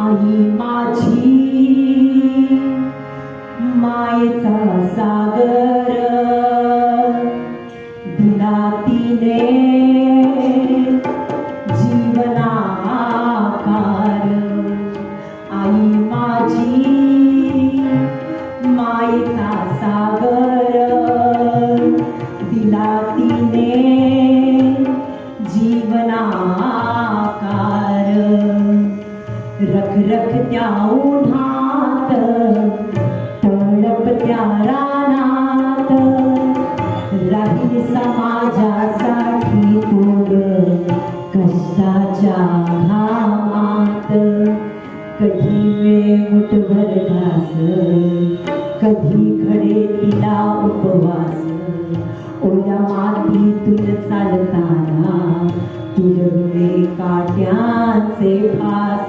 आई माझी मायेचा सागर दिला तिने जीवनाकार। आई माझी मायेचा सागर दिला तिने जीवनाकार। रखरखत्या उन्हात तळपत्या रानात राहील समाजासाठी तोड कष्टाच्या घामात। कधी वेळ मुठभर घास कधी खडे तिला उपवास। ओल्या मातीतून चालताना तुझे काट्याचे फास।